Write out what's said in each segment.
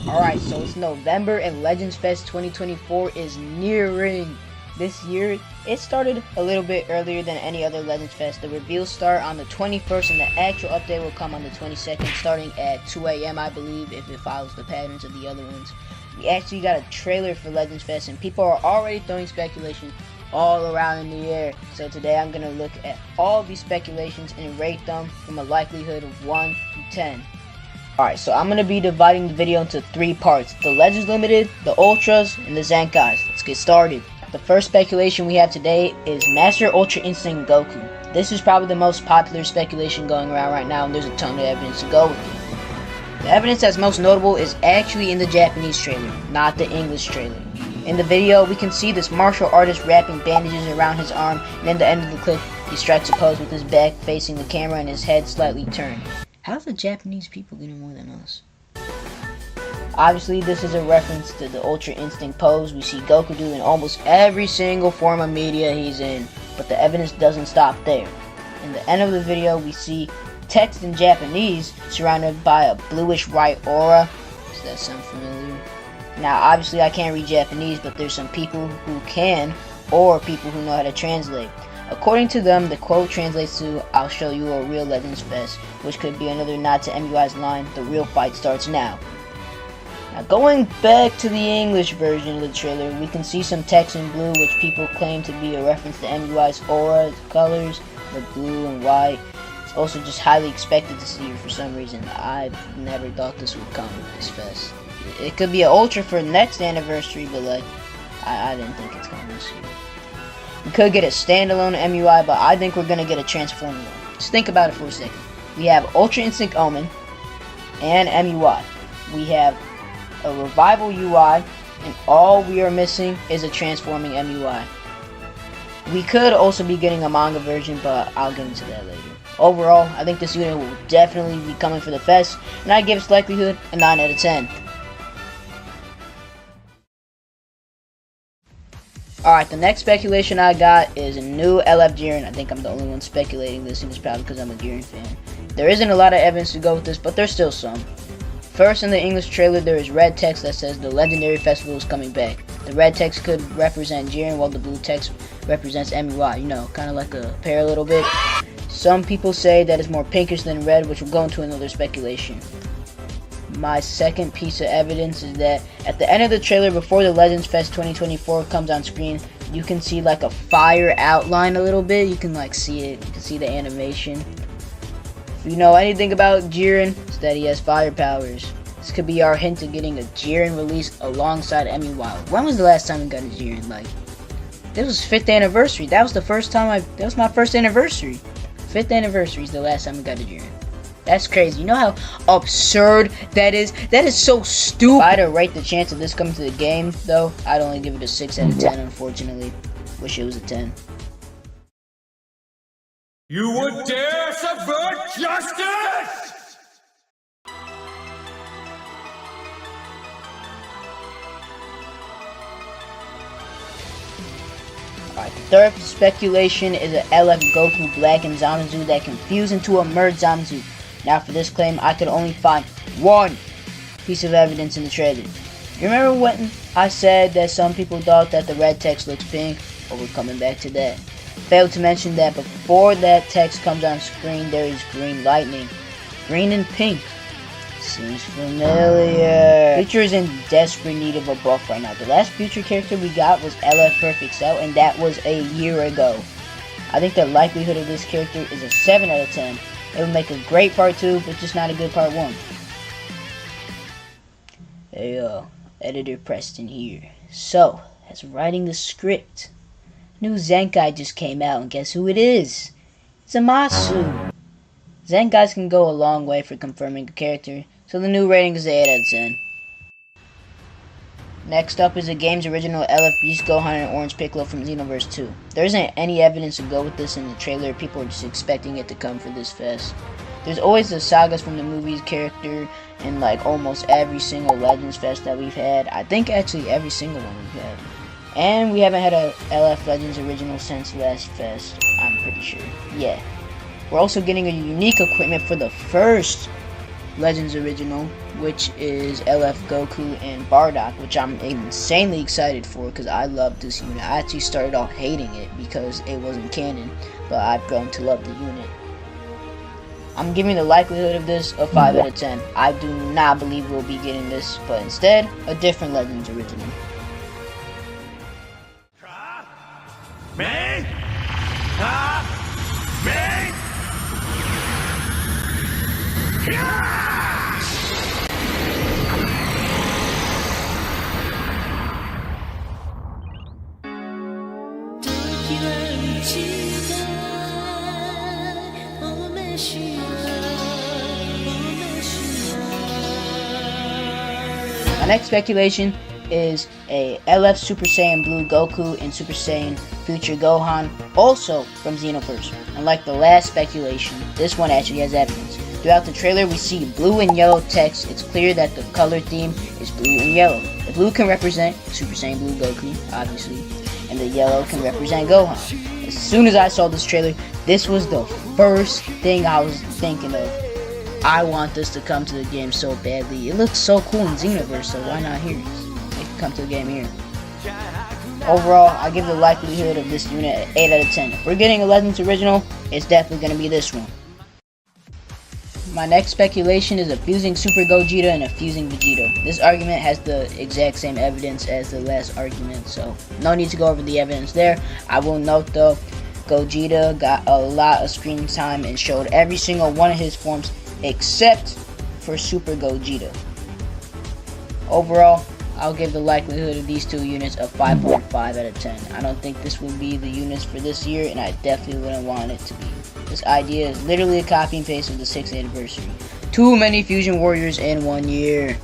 Alright, so it's November and Legends Fest 2024 is nearing. This year, it started a little bit earlier than any other Legends Fest. The reveals start on the 21st and the actual update will come on the 22nd, starting at 2 a.m. I believe, if it follows the patterns of the other ones. We actually got a trailer for Legends Fest and people are already throwing speculation all around in the air. So today I'm going to look at all these speculations and rate them from a likelihood of 1 to 10. Alright, so I'm going to be dividing the video into 3 parts. The Legends Limited, the Ultras, and the Zenkais. Let's get started. The first speculation we have today is Master Ultra Instinct Goku. This is probably the most popular speculation going around right now, and there's a ton of evidence to go with it. The evidence that's most notable is actually in the Japanese trailer, not the English trailer. In the video, we can see this martial artist wrapping bandages around his arm, and at the end of the clip, he strikes a pose with his back facing the camera and his head slightly turned. How's the Japanese people getting more than us? Obviously, this is a reference to the Ultra Instinct pose we see Goku do in almost every single form of media he's in, but the evidence doesn't stop there. In the end of the video, we see text in Japanese surrounded by a bluish white aura. Does that sound familiar? Now, obviously, I can't read Japanese, but there's some people who can, or people who know how to translate. According to them, the quote translates to, "I'll show you a real Legends Fest," which could be another nod to MUI's line, "The real fight starts now." Now, going back to the English version of the trailer, we can see some text in blue which people claim to be a reference to MUI's aura colors, the blue and white. It's also just highly expected to see it for some reason. I've never thought this would come with this fest. It could be an Ultra for next anniversary, but like, I didn't think it's coming this year. We could get a standalone MUI, but I think we're going to get a Transformer one. Just think about it for a second. We have Ultra Instinct Omen and MUI. We have a Revival UI, and all we are missing is a Transforming MUI. We could also be getting a manga version, but I'll get into that later. Overall, I think this unit will definitely be coming for the fest, and I give its likelihood a 9 out of 10. Alright, the next speculation I got is a new LF Jiren. I think I'm the only one speculating this, and it's probably because I'm a Jiren fan. There isn't a lot of evidence to go with this, but there's still some. First, in the English trailer, there is red text that says the Legendary Festival is coming back. The red text could represent Jiren, while the blue text represents MUI. You know, kind of like a pair a little bit. Some people say that it's more pinkish than red, which will go into another speculation. My second piece of evidence is that at the end of the trailer, before the Legends Fest 2024 comes on screen, you can see like a fire outline a little bit. You can like see it. You can see the animation. If you know anything about Jiren, it's that he has fire powers. This could be our hint to getting a Jiren release alongside MUI. When was the last time we got a Jiren? Like, this was 5th anniversary. That was the first time that was my first anniversary. 5th anniversary is the last time we got a Jiren. That's crazy. You know how absurd that is? That is so stupid. If I had to rate the chance of this coming to the game, though, I'd only give it a 6 out of 10, unfortunately. Wish it was a 10. You would dare subvert justice? Alright, the third speculation is an LF Goku Black and Zamasu that can fuse into a merged Zamasu. Now for this claim, I could only find one piece of evidence in the trailer. You remember when I said that some people thought that the red text looks pink? Well, we're coming back to that. Failed to mention that before that text comes on screen, there is green lightning. Green and pink. Seems familiar. Future is in desperate need of a buff right now. The last Future character we got was LF Perfect Cell, and that was a year ago. I think the likelihood of this character is a 7 out of 10. It would make a great part 2, but just not a good part 1. Hey, Editor Preston here. So, as writing the script, new Zenkai just came out, and guess who it is? Zamasu. Zenkais can go a long way for confirming a character, so the new rating is an 8 out of 10. Next up is the game's original LF Beast Gohan and Orange Piccolo from Xenoverse 2. There isn't any evidence to go with this in the trailer, people are just expecting it to come for this fest. There's always the sagas from the movie's character in like almost every single Legends Fest that we've had. I think actually every single one we've had. And we haven't had a LF Legends original since last fest, I'm pretty sure. Yeah. We're also getting a unique equipment for the first Legends Original, which is LF Goku and Bardock, which I'm insanely excited for because I love this unit. I actually started off hating it because it wasn't canon, but I've grown to love the unit. I'm giving the likelihood of this a 5 out of 10. I do not believe we'll be getting this, but instead, a different Legends Original. My next speculation is a LF Super Saiyan Blue Goku and Super Saiyan Future Gohan, also from Xenoverse. Unlike the last speculation, this one actually has evidence. Throughout the trailer, we see blue and yellow text. It's clear that the color theme is blue and yellow. The blue can represent Super Saiyan Blue Goku, obviously, and the yellow can represent Gohan. As soon as I saw this trailer, this was the first thing I was thinking of. I want this to come to the game so badly. It looks so cool in Xenoverse, so why not here? It can come to the game here. Overall, I give the likelihood of this unit an 8 out of 10. If we're getting a Legends Original, it's definitely going to be this one. My next speculation is a fusing Super Gogeta and a fusing Vegeta. This argument has the exact same evidence as the last argument, so no need to go over the evidence there. I will note though, Gogeta got a lot of screen time and showed every single one of his forms except for Super Gogeta. Overall, I'll give the likelihood of these two units a 5.5 out of 10. I don't think this will be the units for this year, and I definitely wouldn't want it to be. This idea is literally a copy and paste of the 6th anniversary. Too many Fusion Warriors in 1 year.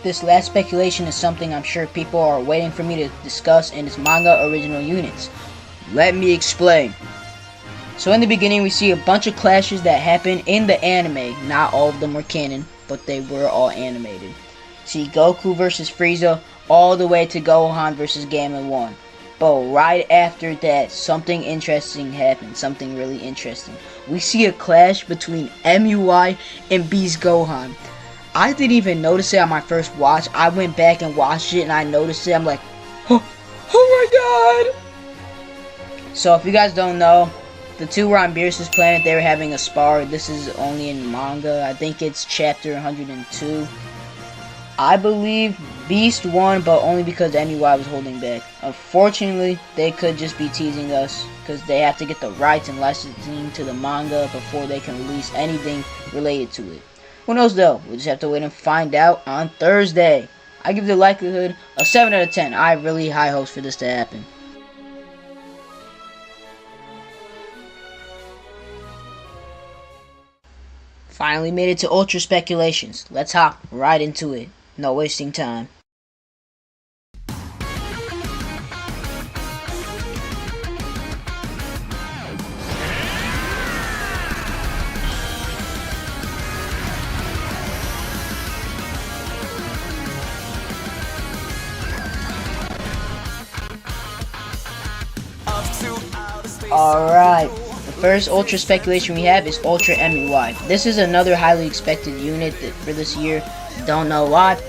This last speculation is something I'm sure people are waiting for me to discuss, and it's manga original units. Let me explain. So in the beginning, we see a bunch of clashes that happen in the anime. Not all of them were canon, but they were all animated. See Goku versus Frieza all the way to Gohan versus Gamma 1. But right after that, something interesting happened. Something really interesting. We see a clash between MUI and Beast Gohan. I didn't even notice it on my first watch. I went back and watched it and I noticed it. I'm like, oh my god! So if you guys don't know, the two were on Beerus's planet. They were having a spar. This is only in manga. I think it's chapter 102. I believe Beast won, but only because MUI was holding back. Unfortunately, they could just be teasing us because they have to get the rights and licensing to the manga before they can release anything related to it. Who knows though? We'll just have to wait and find out on Thursday. I give the likelihood a 7 out of 10. I have really high hopes for this to happen. Finally made it to Ultra Speculations. Let's hop right into it. No wasting time. Alright, the first Ultra speculation we have is Ultra MUI. This is another highly expected unit for this year. Don't know why.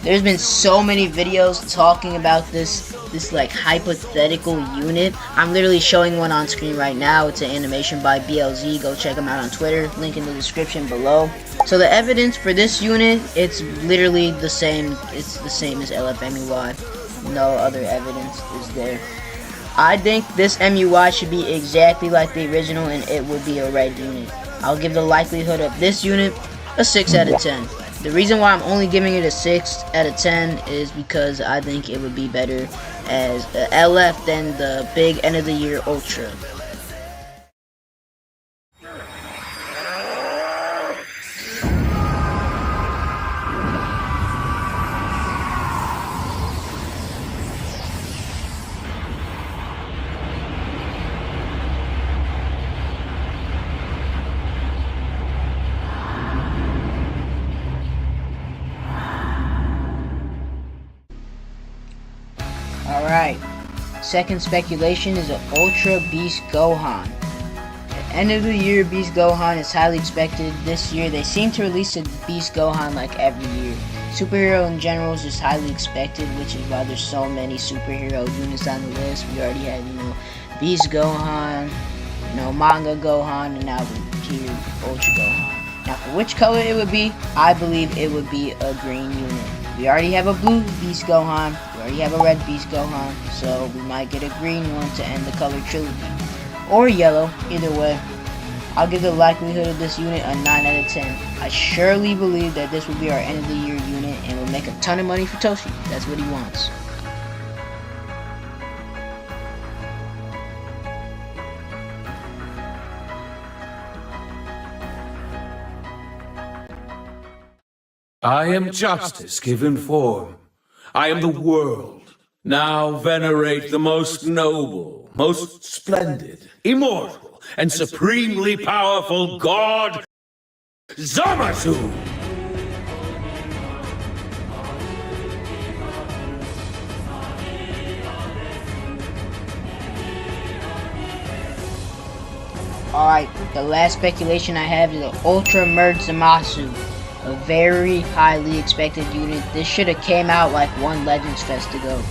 There's been so many videos talking about this like hypothetical unit. I'm literally showing one on screen right now. It's an animation by BLZ. Go check him out on Twitter. Link in the description below. So the evidence for this unit, it's literally the same. It's the same as LFMUI. No other evidence is there. I think this MUI should be exactly like the original and it would be a red unit. I'll give the likelihood of this unit a 6 out of 10. The reason why I'm only giving it a 6 out of 10 is because I think it would be better as a LF than the big end of the year Ultra. Alright, second speculation is an Ultra Beast Gohan. End of the year Beast Gohan is highly expected. This year they seem to release a Beast Gohan like every year. Superhero in general is just highly expected, which is why there's so many superhero units on the list. We already have, Beast Gohan, Manga Gohan, and now we're here, Ultra Gohan. Now for which color it would be, I believe it would be a green unit. We already have a blue Beast Gohan, we already have a red Beast Gohan, so we might get a green one to end the color trilogy. Or yellow, either way. I'll give the likelihood of this unit a 9 out of 10. I surely believe that this will be our end of the year unit and will make a ton of money for Toshi. That's what he wants. I am justice given form. I am the world. Now venerate the most noble, most splendid, immortal, and supremely powerful God, Zamasu! Alright, the last speculation I have is the Ultra Merge Zamasu. A very highly expected unit. This should have came out like one Legends Fest ago.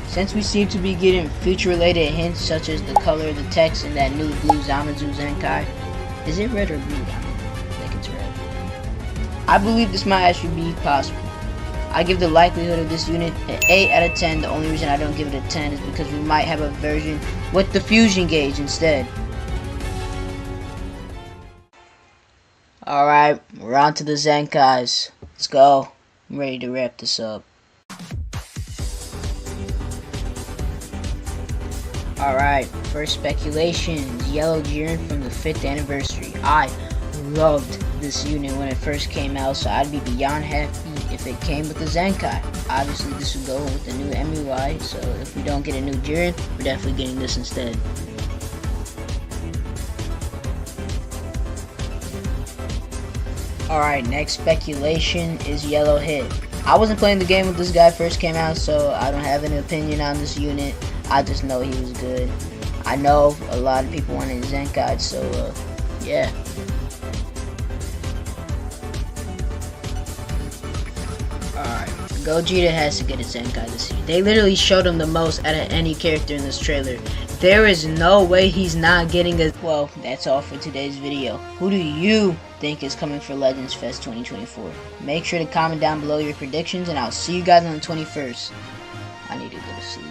Since we seem to be getting future-related hints such as the color of the text in that new blue Zamasu Zenkai. Is it red or blue? I think it's red. I believe this might actually be possible. I give the likelihood of this unit an 8 out of 10. The only reason I don't give it a 10 is because we might have a version with the fusion gauge instead. Alright, we're on to the Zenkais. Let's go. I'm ready to wrap this up. Alright, first speculations. Yellow Jiren from the 5th anniversary. I loved this unit when it first came out, so I'd be beyond happy if it came with the Zenkai. Obviously, this would go with the new MUI, so if we don't get a new Jiren, we're definitely getting this instead. Alright, next speculation is Yellow Hit. I wasn't playing the game when this guy first came out, so I don't have an opinion on this unit. I just know he was good. I know a lot of people wanted Zenkai, so yeah. Alright, Gogeta has to get a Zenkai this year. They literally showed him the most out of any character in this trailer. There is no way he's not getting a... Well, that's all for today's video. Who do you think is coming for Legends Fest 2024? Make sure to comment down below your predictions, and I'll see you guys on the 21st. I need to go to sleep.